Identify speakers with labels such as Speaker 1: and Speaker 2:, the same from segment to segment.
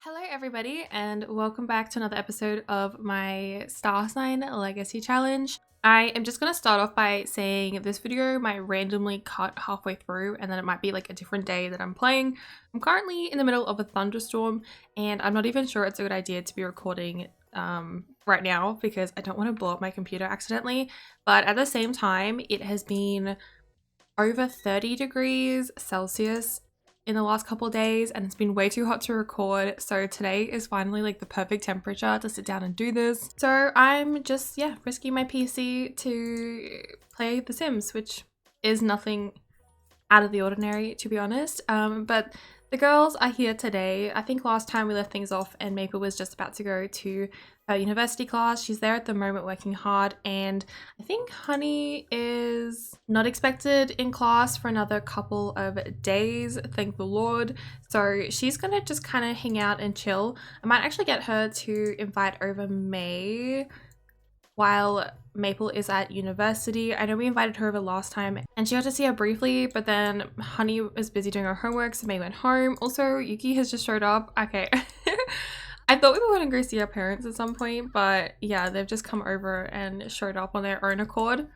Speaker 1: Hello everybody and welcome back to another episode of my Star Sign Legacy Challenge. I am just going to start off by saying this video might randomly cut halfway through and then it might be like a different day that I'm playing. I'm currently in the middle of a thunderstorm and I'm not even sure it's a good idea to be recording right now because I don't want to blow up my computer accidentally. But at the same time, it has been over 30 degrees Celsius in the last couple of days and it's been way too hot to record, so today is finally like the perfect temperature to sit down and do this. So I'm just risking my PC to play The Sims, which is nothing out of the ordinary, to be honest. But the girls are here today. I think last time we left things off and Maple was just about to go to her university class. She's there at the moment working hard, and I think Honey is not expected in class for another couple of days, thank the Lord. So she's gonna just kind of hang out and chill. I might actually get her to invite over May while Maple is at university. I know we invited her over last time and she got to see her briefly, but then Honey was busy doing her homework, so May went home. Also, Yuki has just showed up. Okay. I thought we were going to go see our parents at some point, but yeah, they've just come over and showed up on their own accord.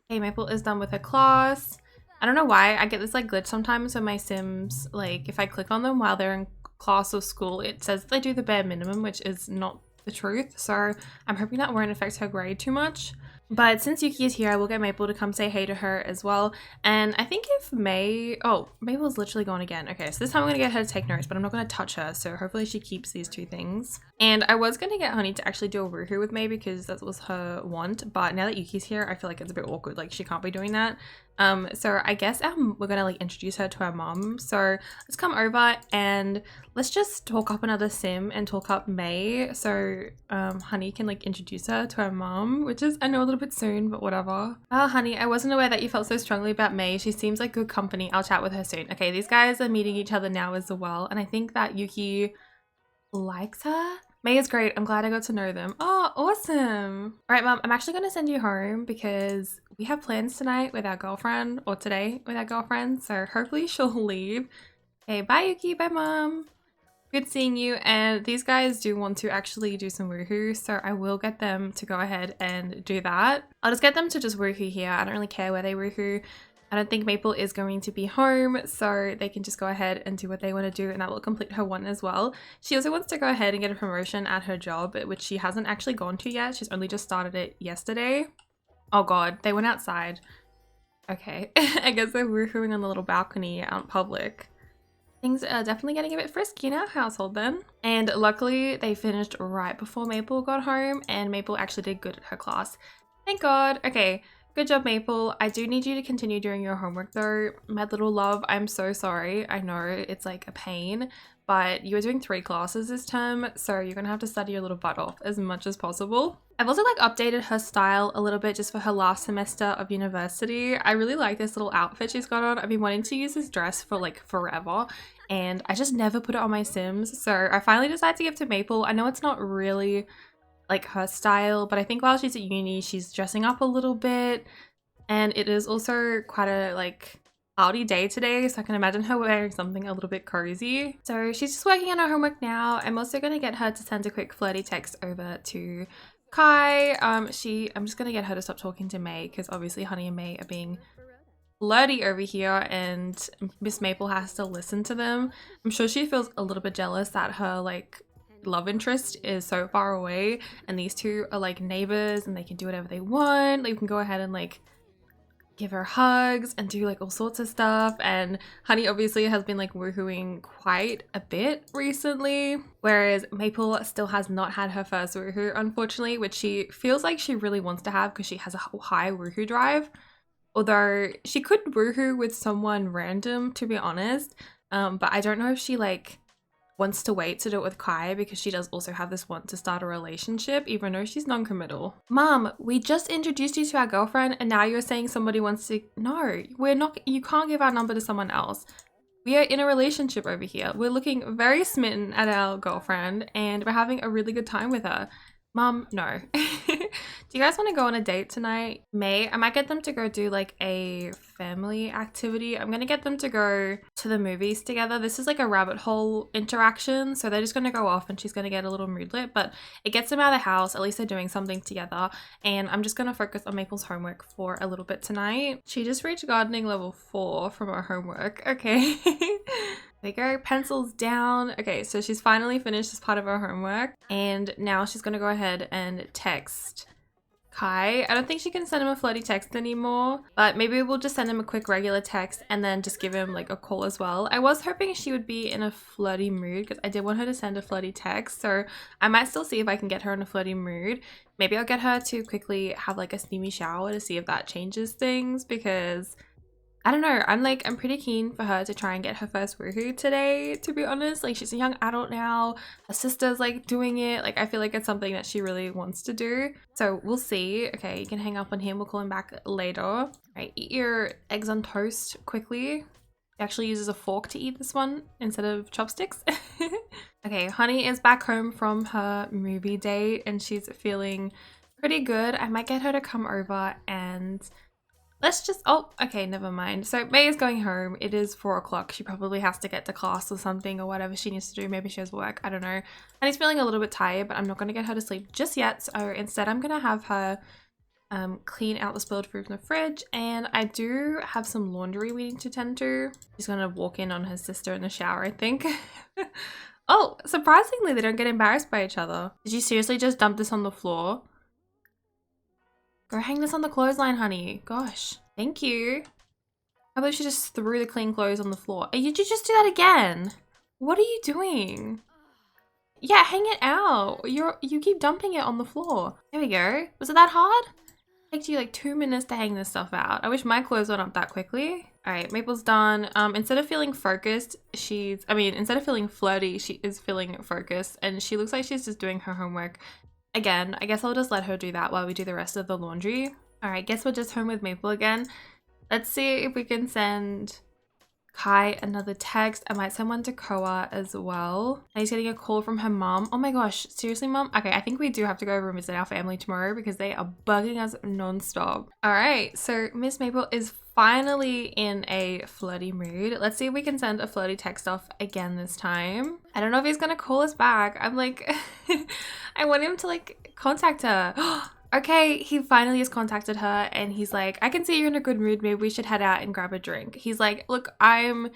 Speaker 1: Okay, Maple is done with her class. I don't know why I get this like glitch sometimes when my Sims, like if I click on them while they're in class or school, it says they do the bare minimum, which is not the truth. So I'm hoping that won't affect her grade too much. But since Yuki is here, I will get Maple to come say hey to her as well. And I think if Maple's literally gone again. Okay, so this time I'm gonna get her to take notes, but I'm not gonna touch her. So hopefully she keeps these two things. And I was gonna get Honey to actually do a woohoo with me because that was her want. But now that Yuki's here, I feel like it's a bit awkward. Like she can't be doing that. So I guess we're gonna like introduce her to her mom. So let's come over and let's just talk up another Sim and talk up May. So Honey can like introduce her to her mom, which is, I know, a little bit soon, but whatever. Oh, Honey, I wasn't aware that you felt so strongly about May. She seems like good company. I'll chat with her soon. Okay, these guys are meeting each other now as well, and I think that Yuki likes her. May is great. I'm glad I got to know them. Oh, awesome. All right, Mom, I'm actually going to send you home because we have plans tonight with our girlfriend, or today with our girlfriend. So hopefully she'll leave. Okay, bye, Yuki. Bye, Mom. Good seeing you. And these guys do want to actually do some woohoo, so I will get them to go ahead and do that. I'll just get them to just woohoo here. I don't really care where they woohoo. I don't think Maple is going to be home, so they can just go ahead and do what they want to do, and that will complete her one as well. She also wants to go ahead and get a promotion at her job, which she hasn't actually gone to yet. She's only just started it yesterday. Oh god, they went outside. Okay, I guess they're woohooing on the little balcony out in public. Things are definitely getting a bit frisky in our household then. And luckily they finished right before Maple got home, and Maple actually did good at her class. Thank God. Okay. Good job, Maple. I do need you to continue doing your homework though. My little love, I'm so sorry. I know it's like a pain, but you are doing 3 classes this term, so you're gonna have to study your little butt off as much as possible. I've also like updated her style a little bit just for her last semester of university. I really like this little outfit she's got on. I've been wanting to use this dress for like forever, and I just never put it on my Sims. So I finally decided to give it to Maple. I know it's not really like her style, but I think while she's at uni, she's dressing up a little bit, and it is also quite a like cloudy day today, so I can imagine her wearing something a little bit cozy. So she's just working on her homework now. I'm also going to get her to send a quick flirty text over to Kai. I'm just going to get her to stop talking to May because obviously Honey and May are being flirty over here and Miss Maple has to listen to them. I'm sure she feels a little bit jealous that her like love interest is so far away and these two are like neighbors and they can do whatever they want. Like, you can go ahead and like give her hugs and do like all sorts of stuff, and Honey obviously has been like woohooing quite a bit recently, whereas Maple still has not had her first woohoo, unfortunately, which she feels like she really wants to have because she has a high woohoo drive, although she could woohoo with someone random, to be honest, but I don't know if she like wants to wait to do it with Kai because she does also have this want to start a relationship even though she's non-committal. Mom, we just introduced you to our girlfriend and now you're saying somebody wants to... No, we're not. You can't give our number to someone else. We are in a relationship over here. We're looking very smitten at our girlfriend and we're having a really good time with her. Mom, no. Do you guys want to go on a date tonight? I might get them to go do like a family activity. I'm gonna get them to go to the movies together. This is like a rabbit hole interaction, so they're just gonna go off and she's gonna get a little mood lit, but it gets them out of the house. At least they're doing something together, and I'm just gonna focus on Maple's homework for a little bit tonight. She just reached gardening level 4 from her homework. Okay. There you go, pencils down. Okay, so she's finally finished this part of her homework, and now she's gonna go ahead and text Kai. I don't think she can send him a flirty text anymore, but maybe we'll just send him a quick regular text and then just give him like a call as well. I was hoping she would be in a flirty mood because I did want her to send a flirty text, so I might still see if I can get her in a flirty mood. Maybe I'll get her to quickly have like a steamy shower to see if that changes things, because I don't know, I'm pretty keen for her to try and get her first woohoo today, to be honest. Like, she's a young adult now, her sister's like doing it, like I feel like it's something that she really wants to do, so we'll see. Okay, you can hang up on him, we'll call him back later. All right, eat your eggs on toast quickly. He actually uses a fork to eat this one instead of chopsticks. Okay, Honey is back home from her movie date and she's feeling pretty good. I might get her to come over and let's just, oh, okay, never mind. So May is going home. It is 4 o'clock. She probably has to get to class or something or whatever she needs to do. Maybe she has work. I don't know. And he's feeling a little bit tired, but I'm not going to get her to sleep just yet. So instead, I'm going to have her clean out the spilled food from the fridge. And I do have some laundry we need to tend to. She's going to walk in on her sister in the shower, I think. Oh, surprisingly, they don't get embarrassed by each other. Did you seriously just dump this on the floor? Go hang this on the clothesline, honey. Gosh, thank you. How about she just threw the clean clothes on the floor? Did you just do that again? What are you doing? Yeah, hang it out. You keep dumping it on the floor. There we go. Was it that hard? It takes you like 2 minutes to hang this stuff out. I wish my clothes went up that quickly. All right, Maple's done. Instead of feeling focused, instead of feeling flirty, she is feeling focused, and she looks like she's just doing her homework. Again, I guess I'll just let her do that while we do the rest of the laundry. All right, guess we're just home with Maple again. Let's see if we can send Kai another text. I might send one to Koa as well. And he's getting a call from her mom. Oh my gosh, seriously, mom? Okay, I think we do have to go over and visit our family tomorrow because they are bugging us non-stop. All right, so Miss Maple is finally in a flirty mood. Let's see if we can send a flirty text off again this time. I don't know if he's gonna call us back. I'm like, I want him to like contact her. Okay, he finally has contacted her and he's like, I can see you're in a good mood. Maybe we should head out and grab a drink. He's like, look, I'm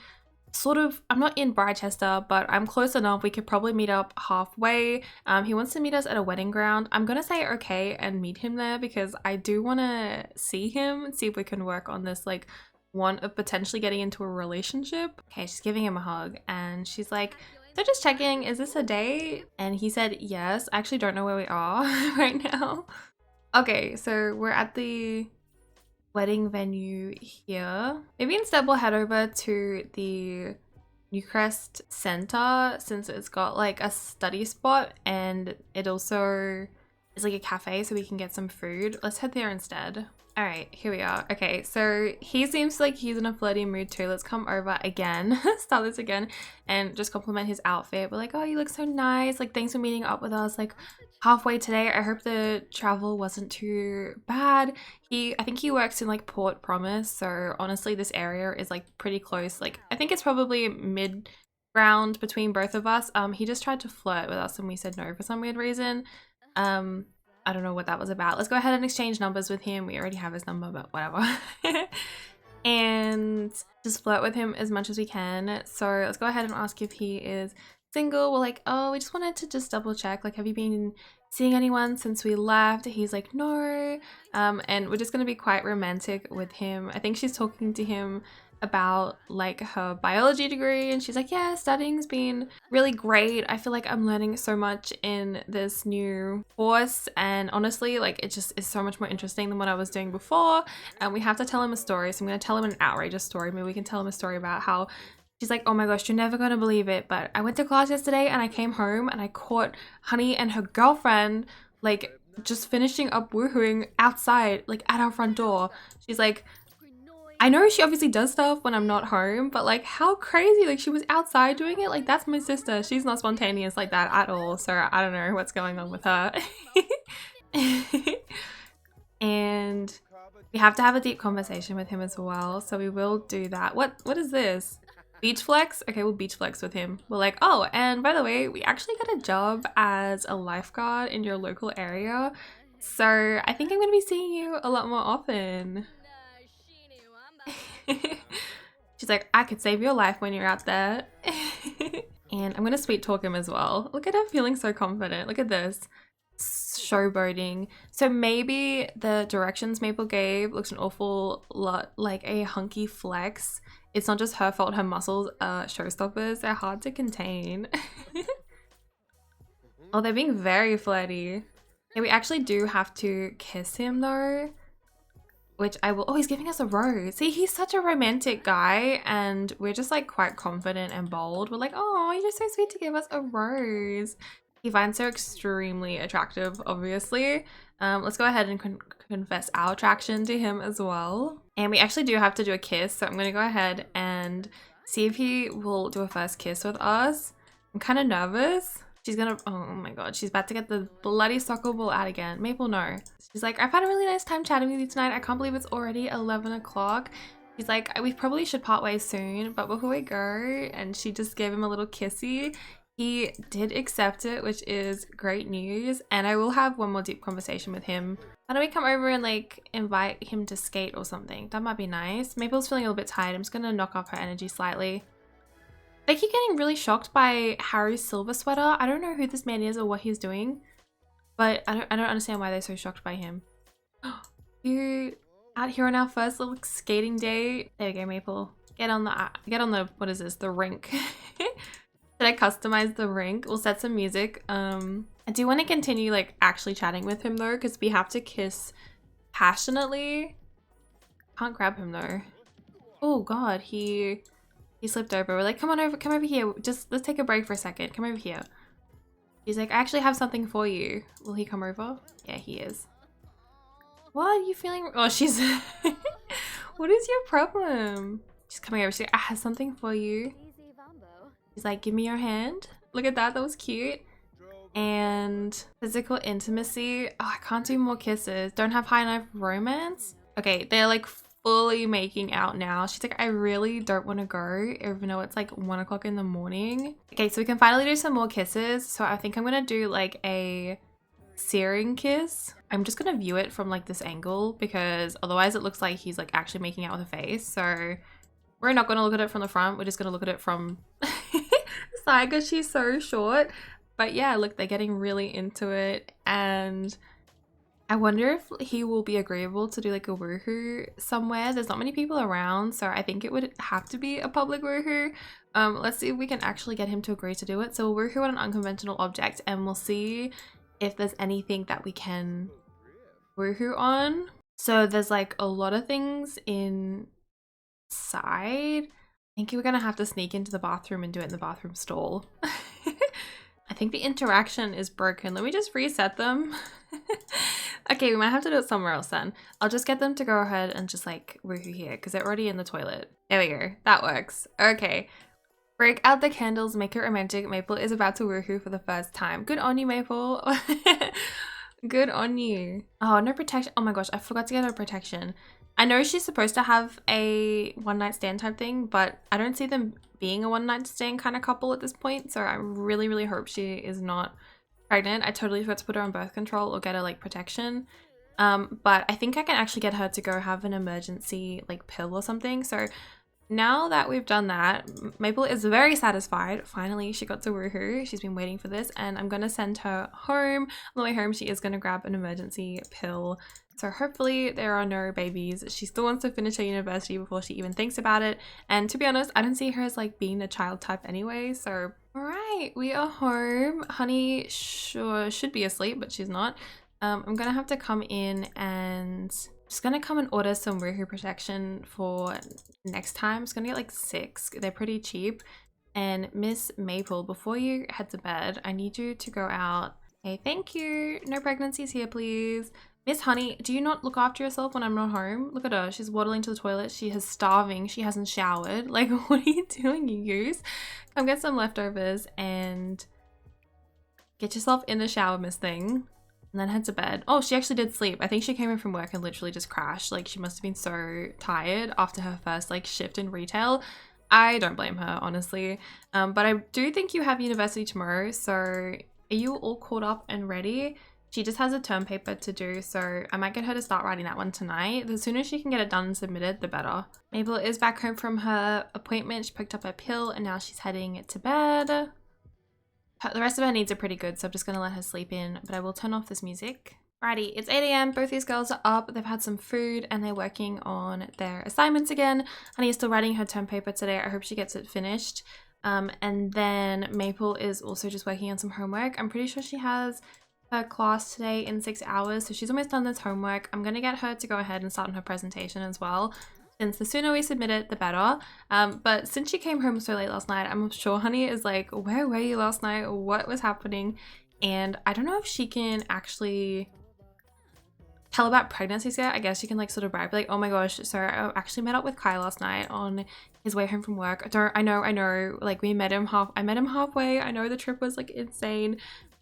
Speaker 1: not in Bridechester, but I'm close enough. We could probably meet up halfway. He wants to meet us at a wedding ground. I'm gonna say okay and meet him there because I do want to see him and see if we can work on this like want of potentially getting into a relationship. Okay, she's giving him a hug and she's like, so just checking, is this a date? And he said yes. I actually don't know where we are right now. Okay, so we're at the wedding venue here. Maybe instead we'll head over to the Newcrest Center since it's got like a study spot and it also is like a cafe so we can get some food. Let's head there instead. All right, here we are. Okay, so he seems like he's in a flirty mood too. Let's come over again, start this again, and just compliment his outfit. We're like, oh, you look so nice. Like, thanks for meeting up with us like halfway today. I hope the travel wasn't too bad. I think he works in like Port Promise, so honestly, this area is like pretty close. Like, I think it's probably mid-ground between both of us. He just tried to flirt with us and we said no for some weird reason. I don't know what that was about. Let's go ahead and exchange numbers with him. We already have his number, but whatever. And just flirt with him as much as we can. So let's go ahead and ask if he is single. We're like, oh, we just wanted to just double check. Like, have you been seeing anyone since we left? He's like, no. And we're just going to be quite romantic with him. I think she's talking to him about like her biology degree and she's like, yeah, studying's been really great. I feel like I'm learning so much in this new course and honestly like it just is so much more interesting than what I was doing before. And we have to tell him a story, so I'm going to tell him an outrageous story. Maybe we can tell him a story about how she's like, oh my gosh, you're never gonna believe it, but I went to class yesterday and I came home and I caught Honey and her girlfriend like just finishing up woohooing outside like at our front door. She's like, I know she obviously does stuff when I'm not home, but like how crazy, like she was outside doing it. Like that's my sister. She's not spontaneous like that at all. So I don't know what's going on with her. And we have to have a deep conversation with him as well. So we will do that. What is this? Beach flex? Okay, we'll beach flex with him. We're like, oh, and by the way, we actually got a job as a lifeguard in your local area. So I think I'm going to be seeing you a lot more often. She's like, I could save your life when you're out there. And I'm going to sweet talk him as well. Look at her feeling so confident. Look at this. Showboating. So maybe the directions Maple gave looks an awful lot like a hunky flex. It's not just her fault, her muscles are showstoppers. They're hard to contain. Oh, they're being very flirty. Yeah, we actually do have to kiss him though. Which I will. Oh, he's giving us a rose. See, he's such a romantic guy and we're just like quite confident and bold. We're like, oh, you're so sweet to give us a rose. He finds her extremely attractive, obviously. Let's go ahead and confess our attraction to him as well. And we actually do have to do a kiss, so I'm going to go ahead and see if he will do a first kiss with us. I'm kind of nervous. She's gonna, oh my god, she's about to get the bloody soccer ball out again. Maple, no. She's like, I've had a really nice time chatting with you tonight. I can't believe it's already 11 o'clock. She's like, we probably should part ways soon, but before we go, and she just gave him a little kissy. He did accept it, which is great news, and I will have one more deep conversation with him. Why don't we come over and like invite him to skate or something? That might be nice. Maple's feeling a little bit tired. I'm just gonna knock off her energy slightly. They keep getting really shocked by Harry's silver sweater. I don't know who this man is or what he's doing, but I don't understand why they're so shocked by him. You out here on our first little skating day. There we go, Maple. Get on the what is this? The rink. Did I customize the rink? We'll set some music. I do want to continue like actually chatting with him though, because we have to kiss passionately. Can't grab him though. Oh god, he slipped over. We're like, come over here. Just let's take a break for a second. Come over here. He's like, I actually have something for you. Will he come over? Yeah, he is. What are you feeling? Oh, she's what is your problem? She's coming over. She's like, I have something for you. He's like, give me your hand. Look at that. That was cute. And physical intimacy. Oh, I can't do more kisses. Don't have high enough romance. Okay, they're like fully making out now. She's like, I really don't want to go, even though it's like 1 o'clock in the morning. Okay, so we can finally do some more kisses. So I think I'm gonna do like a searing kiss. I'm just gonna view it from like this angle because otherwise it looks like he's like actually making out with a face. So we're not gonna look at it from the front. We're just gonna look at it from the side because she's so short. But yeah, look, they're getting really into it, and I wonder if he will be agreeable to do like a woohoo somewhere. There's not many people around, so I think it would have to be a public woohoo. Let's see if we can actually get him to agree to do it. So we'll woohoo on an unconventional object, and we'll see if there's anything that we can woohoo on. So there's like a lot of things inside. I think we're gonna have to sneak into the bathroom and do it in the bathroom stall. I think the interaction is broken. Let me just reset them. Okay, we might have to do it somewhere else then. I'll just get them to go ahead and just like woohoo here because they're already in the toilet. There we go. That works. Okay. Break out the candles, make it romantic. Maple is about to woohoo for the first time. Good on you, Maple. Good on you. Oh, no protection. Oh my gosh, I forgot to get her protection. I know she's supposed to have a one-night stand type thing, but I don't see them being a one-night stand kind of couple at this point. So I really, really hope she is not pregnant. I totally forgot to put her on birth control or get her like protection. But I think I can actually get her to go have an emergency like pill or something. So now that we've done that, Maple is very satisfied. Finally, she got to woohoo. She's been waiting for this, and I'm going to send her home. On the way home, she is going to grab an emergency pill. So hopefully there are no babies. She still wants to finish her university before she even thinks about it. And to be honest, I don't see her as like being a child type anyway. So, all right, we are home. Honey sure should be asleep, but she's not. I'm going to have to come in and just going to come and order some woohoo protection for next time. It's going to get like 6. They're pretty cheap. And Miss Maple, before you head to bed, I need you to go out. Hey, thank you. No pregnancies here, please. Miss Honey, do you not look after yourself when I'm not home? Look at her. She's waddling to the toilet. She is starving. She hasn't showered. Like, what are you doing, you goose? Come get some leftovers and get yourself in the shower, Miss Thing. and then head to bed. Oh, she actually did sleep. I think she came in from work and literally just crashed. Like, she must have been so tired after her first like shift in retail. I don't blame her, honestly. But I do think you have university tomorrow, so are you all caught up and ready? She just has a term paper to do, so I might get her to start writing that one tonight. The sooner she can get it done and submitted, the better. Mabel is back home from her appointment. She picked up her pill and now she's heading to bed. The rest of her needs are pretty good, so I'm just going to let her sleep in, but I will turn off this music. Righty, it's 8 a.m. Both these girls are up. They've had some food and they're working on their assignments again. Honey is still writing her term paper today. I hope she gets it finished. And then Maple is also just working on some homework. I'm pretty sure she has her class today in 6 hours, so she's almost done this homework. I'm going to get her to go ahead and start on her presentation as well, since the sooner we submit it, the better. But since she came home so late last night, I'm sure Honey is like, where were you last night? What was happening? And I don't know if she can actually tell about pregnancies yet. I guess she can like sort of brag, be like, oh my gosh, so I actually met up with Kai last night on his way home from work. I know, like I met him halfway. I know the trip was like insane,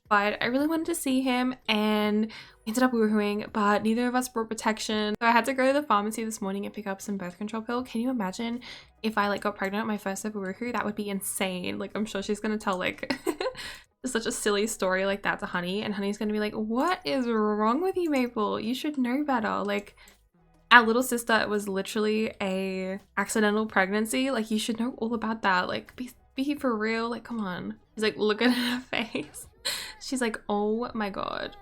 Speaker 1: but I really wanted to see him and we ended up woohooing, but neither of us brought protection. So I had to go to the pharmacy this morning and pick up some birth control pill. Can you imagine if I like got pregnant at my first ever woohoo? That would be insane. Like, I'm sure she's gonna tell like such a silly story like that to Honey, and Honey's gonna be like, what is wrong with you, Maple? You should know better. Like, our little sister, it was literally a accidental pregnancy. Like, you should know all about that. Like, be for real. Like, come on. He's like, look at her face. She's like, oh my god.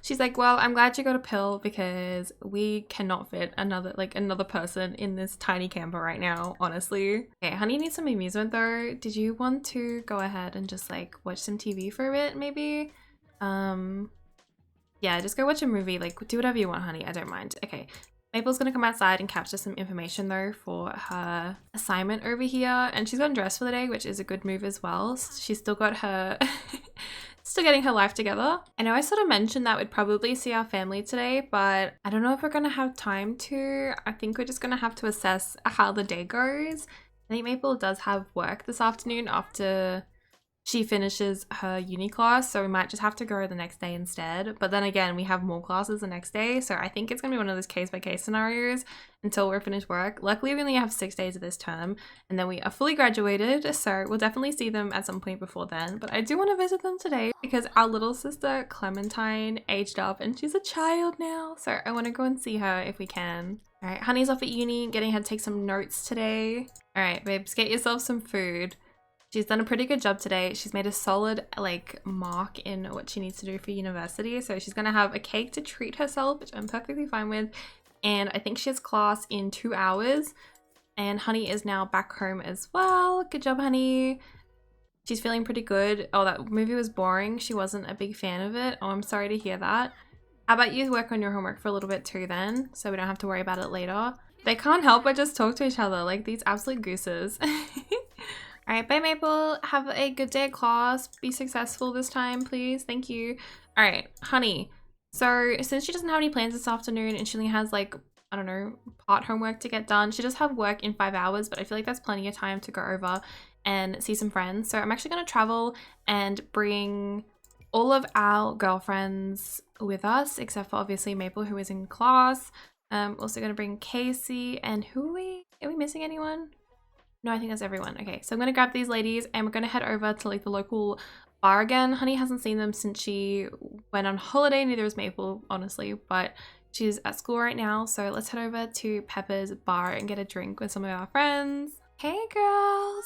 Speaker 1: She's like, well, I'm glad you got a pill because we cannot fit another person in this tiny camper right now, honestly. Okay, Honey needs some amusement though. Did you want to go ahead and just like watch some TV for a bit, maybe? Yeah, just go watch a movie. Like, do whatever you want, Honey. I don't mind. Okay. Maple's gonna come outside and capture some information though for her assignment over here, and she's gotten dressed for the day, which is a good move as well. She's still got her still getting her life together. I know I sort of mentioned that we'd probably see our family today, but I don't know if we're gonna have time to. I think we're just gonna have to assess how the day goes. I think Maple does have work this afternoon after she finishes her uni class, so we might just have to go the next day instead. But then again, we have more classes the next day, so I think it's gonna be one of those case-by-case scenarios until we're finished work. Luckily, we only have 6 days of this term, and then we are fully graduated, so we'll definitely see them at some point before then. But I do want to visit them today because our little sister Clementine aged up and she's a child now, so I want to go and see her if we can. All right, Honey's off at uni, getting her to take some notes today. All right, babes, get yourself some food. She's done a pretty good job today. She's made a solid like mark in what she needs to do for university. So she's gonna have a cake to treat herself, which I'm perfectly fine with. And I think she has class in 2 hours. And Honey is now back home as well. Good job, Honey. She's feeling pretty good. Oh, that movie was boring. She wasn't a big fan of it. Oh, I'm sorry to hear that. How about you work on your homework for a little bit too then, so we don't have to worry about it later. They can't help but just talk to each other like these absolute gooses. All right, bye Maple. Have a good day at class. Be successful this time, please. Thank you. All right, Honey. So since she doesn't have any plans this afternoon and she only has like, I don't know, part homework to get done, she does have work in 5 hours, but I feel like that's plenty of time to go over and see some friends. So I'm actually gonna travel and bring all of our girlfriends with us, except for obviously Maple, who is in class. Also gonna bring Casey, and who are we missing anyone? No, I think that's everyone. Okay, so I'm gonna grab these ladies and we're gonna head over to like the local bar again. Honey hasn't seen them since she went on holiday, neither has Maple, honestly, but she's at school right now. So let's head over to Pepper's bar and get a drink with some of our friends. Hey girls!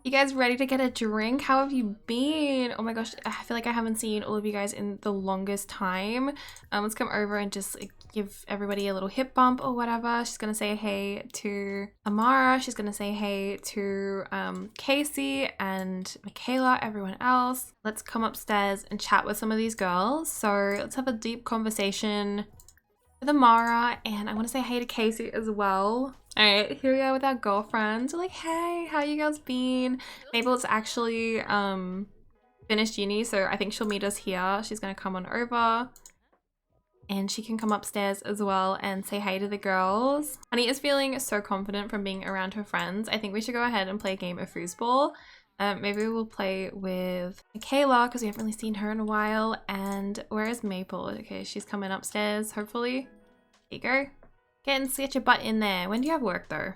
Speaker 1: You guys ready to get a drink? How have you been? Oh my gosh, I feel like I haven't seen all of you guys in the longest time. Let's come over and just like, give everybody a little hip bump or whatever. She's gonna say hey to Amara. She's gonna say hey to Casey and Michaela, everyone else. Let's come upstairs and chat with some of these girls. So let's have a deep conversation with Amara, and I want to say hey to Casey as well. All right, here we are with our girlfriends. We're like, hey, how you guys been? Mabel's actually finished uni, so I think she'll meet us here. She's gonna come on over and she can come upstairs as well and say hey to the girls. Honey is feeling so confident from being around her friends. I think we should go ahead and play a game of foosball. Maybe we'll play with Michaela because we haven't really seen her in a while. And where is Maple? Okay, she's coming upstairs, hopefully. There you go. Get your butt in there. When do you have work though?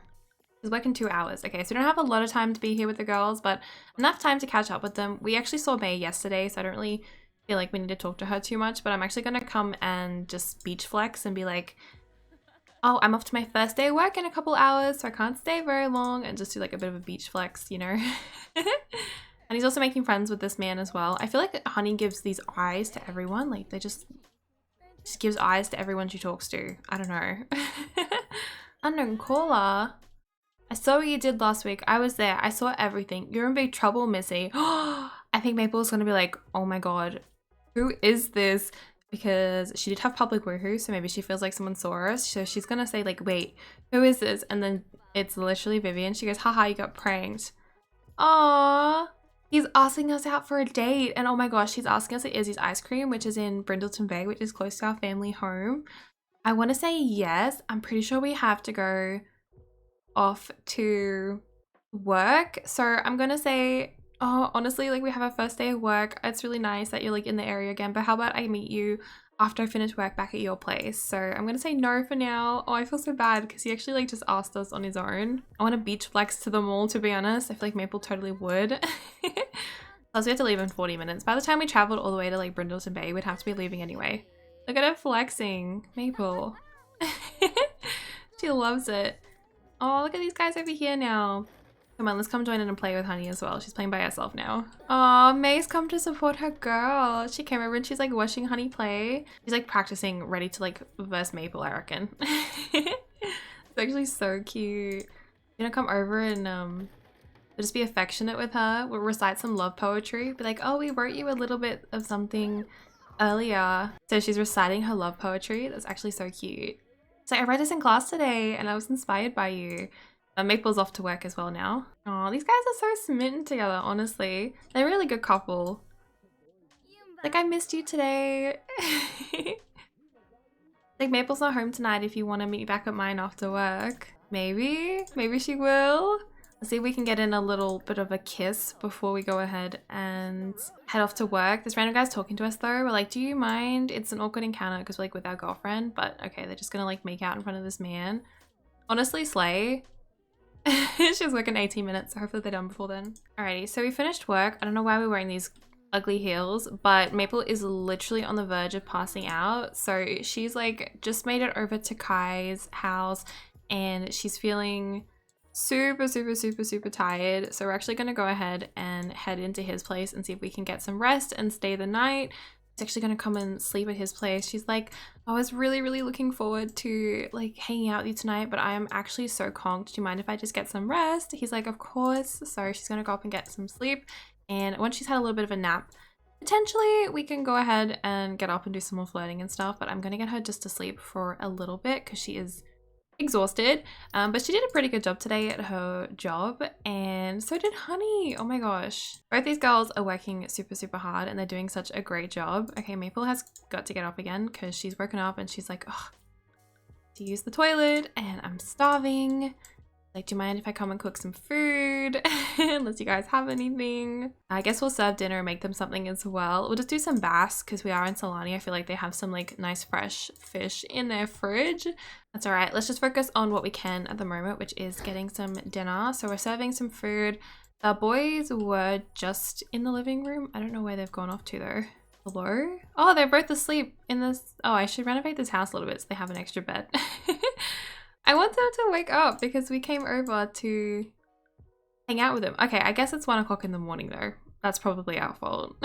Speaker 1: She's working 2 hours. Okay, so we don't have a lot of time to be here with the girls, but enough time to catch up with them. We actually saw May yesterday, so I don't really feel like we need to talk to her too much, but I'm actually gonna come and just beach flex and be like, oh, I'm off to my first day of work in a couple hours, so I can't stay very long, and just do like a bit of a beach flex, you know? And he's also making friends with this man as well. I feel like Honey gives these eyes to everyone. Like they just gives eyes to everyone she talks to. I don't know. Unknown caller. I saw what you did last week. I was there. I saw everything. You're in big trouble, Missy. I think Maple's gonna be like, oh my god, who is this? Because she did have public woohoo, so maybe she feels like someone saw her. So she's gonna say like, wait, who is this? And then it's literally Vivian. She goes, haha, you got pranked. Aww. He's asking us out for a date. And oh my gosh, he's asking us at Izzy's Ice Cream, which is in Brindleton Bay, which is close to our family home. I want to say yes. I'm pretty sure we have to go off to work. So I'm gonna say, oh, honestly, like we have our first day of work. It's really nice that you're like in the area again, but how about I meet you after I finish work back at your place? So I'm gonna say no for now. Oh, I feel so bad because he actually like just asked us on his own. I want to beach flex to the mall, to be honest. I feel like Maple totally would. Plus we have to leave in 40 minutes. By the time we traveled all the way to like Brindleton Bay, we'd have to be leaving anyway. Look at her flexing, Maple. She loves it. Oh, look at these guys over here now. Come on, let's come join in and play with Honey as well. She's playing by herself now. Oh, May's come to support her girl. She came over and she's like watching Honey play. She's like practicing, ready to like verse Maple, I reckon. It's actually so cute. You're gonna come over and just be affectionate with her. We'll recite some love poetry. Be like, oh, we wrote you a little bit of something earlier. So she's reciting her love poetry. That's actually so cute. So I read this in class today and I was inspired by you. Maple's off to work as well now. Oh, these guys are so smitten together, honestly. They're a really good couple. Like, I missed you today. Like, Maple's not home tonight if you want to meet back at mine after work. Maybe she will. Let's see if we can get in a little bit of a kiss before we go ahead and head off to work. This random guy's talking to us though. We're like, do you mind? It's an awkward encounter because we're like with our girlfriend, but okay, they're just gonna like make out in front of this man. Honestly, slay. She's working 18 minutes, so hopefully they're done before then. Alrighty, so we finished work. I don't know why we're wearing these ugly heels, but Maple is literally on the verge of passing out. So she's like just made it over to Kai's house and she's feeling super tired. So we're actually going to go ahead and head into his place and see if we can get some rest and stay the night. He's actually going to come and sleep at his place. She's like, I was really looking forward to like hanging out with you tonight, but I am actually so conked. Do you mind if I just get some rest? He's like, of course. So she's going to go up and get some sleep. And once she's had a little bit of a nap, potentially we can go ahead and get up and do some more flirting and stuff. But I'm going to get her just to sleep for a little bit because she is exhausted, but she did a pretty good job today at her job, and so did Honey. Oh my gosh, both these girls are working super hard and they're doing such a great job. Okay, Maple has got to get up again because she's woken up and she's like, oh, to use the toilet and I'm starving. Like, do you mind if I come and cook some food? Unless you guys have anything. I guess we'll serve dinner and make them something as well. We'll just do some bass because we are in Solani. I feel like they have some like nice fresh fish in their fridge. That's all right. Let's just focus on what we can at the moment, which is getting some dinner. So we're serving some food. The boys were just in the living room. I don't know where they've gone off to though. Hello? Oh, they're both asleep in this. Oh, I should renovate this house a little bit so they have an extra bed. I want them to wake up because we came over to hang out with them. Okay, I guess it's 1 o'clock in the morning though. That's probably our fault.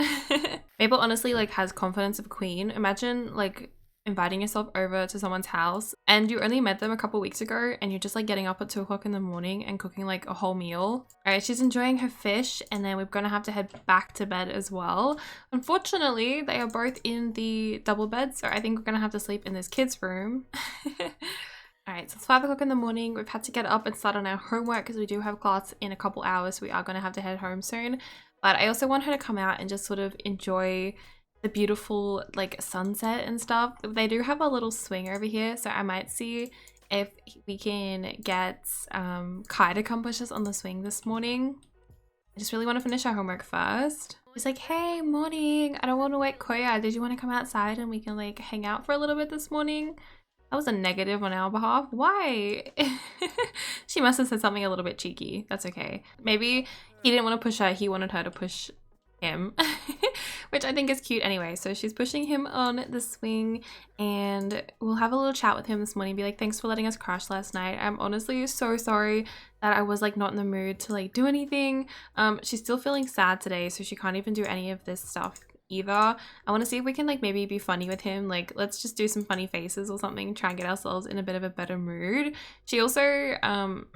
Speaker 1: Maple honestly like has confidence of a queen. Imagine like inviting yourself over to someone's house and you only met them a couple weeks ago and you're just like getting up at 2 o'clock in the morning and cooking like a whole meal. All right, she's enjoying her fish and then we're gonna have to head back to bed as well. Unfortunately, they are both in the double bed, so I think we're gonna have to sleep in this kid's room. All right, so it's 5 o'clock in the morning. We've had to get up and start on our homework because we do have class in a couple hours. So we are going to have to head home soon. But I also want her to come out and just sort of enjoy the beautiful like sunset and stuff. They do have a little swing over here. So I might see if we can get Kai to come push us on the swing this morning. I just really want to finish our homework first. She's like, hey, morning. I don't want to wake Koya. Did you want to come outside and we can like hang out for a little bit this morning? That was a negative on our behalf. Why? She must have said something a little bit cheeky. That's okay. Maybe he didn't want to push her. He wanted her to push him, which I think is cute anyway. So she's pushing him on the swing and we'll have a little chat with him this morning. Be like, thanks for letting us crash last night. I'm honestly so sorry that I was like not in the mood to like do anything. She's still feeling sad today, so she can't even do any of this stuff either. I want to see if we can like maybe be funny with him. Like, let's just do some funny faces or something, try and get ourselves in a bit of a better mood. She also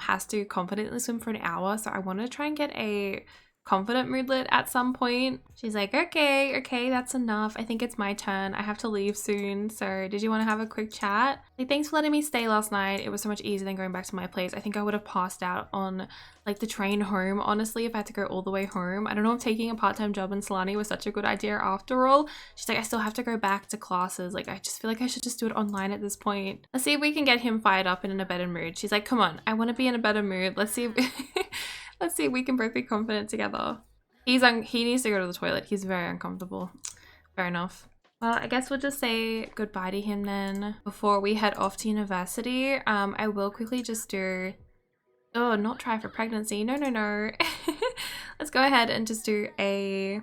Speaker 1: has to confidently swim for an hour, so I want to try and get a confident moodlet at some point. She's like, okay, that's enough. I think it's my turn. I have to leave soon. So did you want to have a quick chat? Like, thanks for letting me stay last night. It was so much easier than going back to my place. I think I would have passed out on like the train home, honestly, if I had to go all the way home. I don't know if taking a part-time job in Solani was such a good idea after all. She's like, I still have to go back to classes. Like, I just feel like I should just do it online at this point. Let's see if we can get him fired up and in a better mood. She's like, come on, I want to be in a better mood. Let's see if let's see if we can both be confident together. He needs to go to the toilet. He's very uncomfortable. Fair enough. Well, I guess we'll just say goodbye to him then before we head off to university. I will quickly just do... Oh, not try for pregnancy. No. Let's go ahead and just do a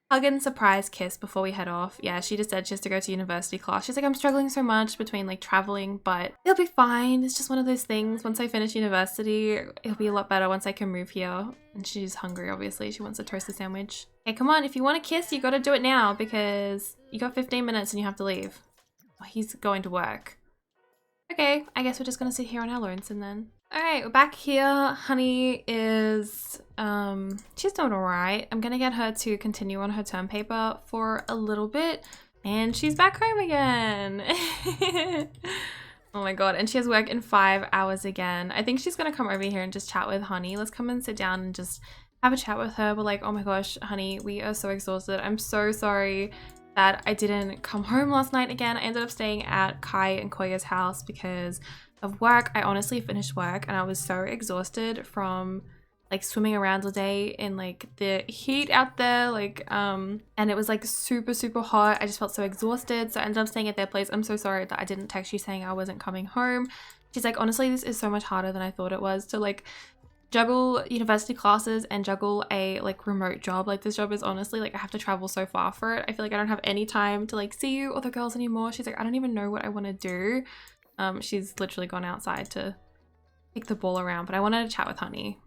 Speaker 1: hug and surprise kiss before we head off. Yeah, she just said she has to go to university class. She's like, I'm struggling so much between like traveling, but it'll be fine. It's just one of those things. Once I finish university, it'll be a lot better once I can move here. And she's hungry, obviously. She wants a toasted sandwich. Hey, come on. If you want to kiss, you got to do it now because you got 15 minutes and you have to leave. Oh, he's going to work. Okay, I guess we're just going to sit here on our lonesome then. All right, we're back here. Honey is, she's doing all right. I'm gonna get her to continue on her term paper for a little bit and she's back home again. Oh my God, and she has work in 5 hours again. I think she's gonna come over here and just chat with Honey. Let's come and sit down and just have a chat with her. We're like, oh my gosh, Honey, we are so exhausted. I'm so sorry that I didn't come home last night again. I ended up staying at Kai and Koya's house because of work. I honestly finished work and I was so exhausted from like swimming around all day in like the heat out there, like and it was like super hot. I just felt so exhausted, so I ended up staying at their place. I'm so sorry that I didn't text you saying I wasn't coming home. She's like, honestly, this is so much harder than I thought it was to like juggle university classes and juggle a like remote job. Like, this job is honestly like I have to travel so far for it. I feel like I don't have any time to like see you or the girls anymore. She's like, I don't even know what I want to do. She's literally gone outside to kick the ball around, but I wanted to chat with Honey.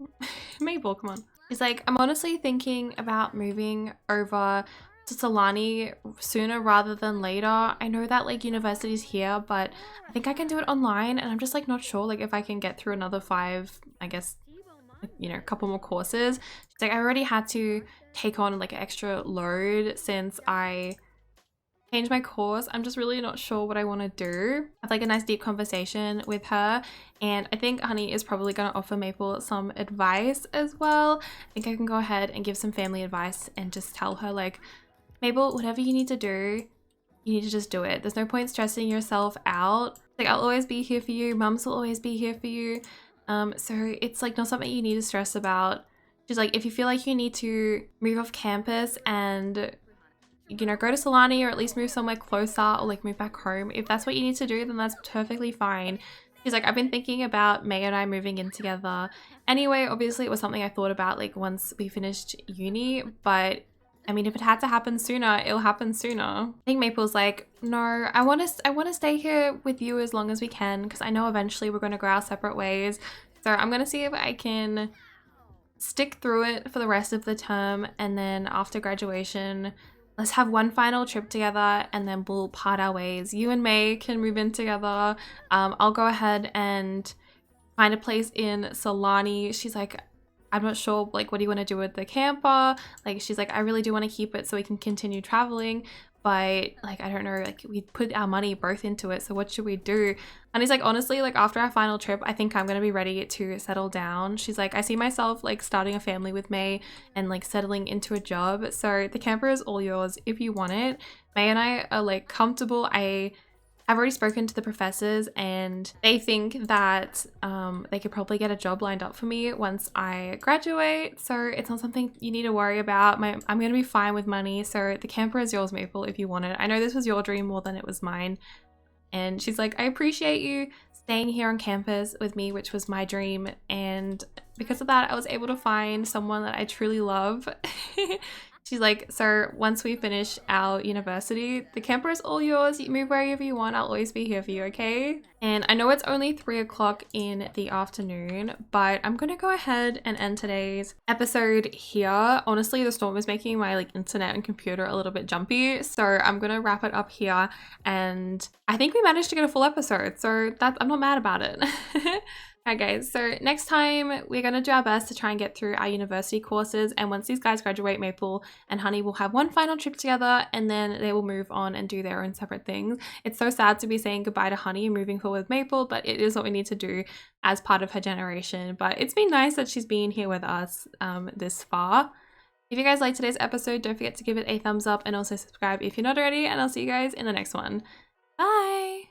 Speaker 1: Mabel, come on. She's like, I'm honestly thinking about moving over to Solani sooner rather than later. I know that like university's here, but I think I can do it online and I'm just like not sure like if I can get through another 5, I guess, you know, a couple more courses. She's like, I already had to take on like an extra load since I change my course. I'm just really not sure what I want to do. I have like a nice deep conversation with her and I think Honey is probably going to offer Maple some advice as well. I think I can go ahead and give some family advice and just tell her like, Maple, whatever you need to do, you need to just do it. There's no point stressing yourself out. Like, I'll always be here for you. Mums will always be here for you. So it's like not something you need to stress about. She's like, if you feel like you need to move off campus and, you know, go to Solani or at least move somewhere closer or like move back home, if that's what you need to do, then that's perfectly fine. She's like, I've been thinking about May and I moving in together. Anyway, obviously it was something I thought about like once we finished uni, but I mean, if it had to happen sooner, it'll happen sooner. I think Maple's like, no, I want to stay here with you as long as we can because I know eventually we're going to go our separate ways. So I'm going to see if I can stick through it for the rest of the term, and then after graduation, let's have one final trip together and then we'll part our ways. You and May can move in together. I'll go ahead and find a place in Solani. She's like, I'm not sure, like, what do you want to do with the camper? Like, she's like, I really do want to keep it so we can continue traveling, but like, I don't know, like, we put our money both into it, so what should we do? And he's like, honestly, like, after our final trip, I think I'm gonna be ready to settle down. She's like, I see myself like starting a family with May and like settling into a job, so the camper is all yours if you want it. May and I are like comfortable. I I've already spoken to the professors and they think that they could probably get a job lined up for me once I graduate. So it's not something you need to worry about. I'm going to be fine with money. So the camper is yours, Maple, if you want it. I know this was your dream more than it was mine. And she's like, I appreciate you staying here on campus with me, which was my dream. And because of that, I was able to find someone that I truly love. She's like, so once we finish our university, the camper is all yours. You move wherever you want. I'll always be here for you, okay? And I know it's only 3 o'clock in the afternoon, but I'm gonna go ahead and end today's episode here. Honestly, the storm is making my internet and computer a little bit jumpy, so I'm gonna wrap it up here. And I think we managed to get a full episode, so I'm not mad about it. Alright guys, so next time we're going to do our best to try and get through our university courses, and once these guys graduate, Maple and Honey will have one final trip together and then they will move on and do their own separate things. It's so sad to be saying goodbye to Honey and moving forward with Maple, but it is what we need to do as part of her generation. But it's been nice that she's been here with us this far. If you guys liked today's episode, don't forget to give it a thumbs up and also subscribe if you're not already, and I'll see you guys in the next one. Bye!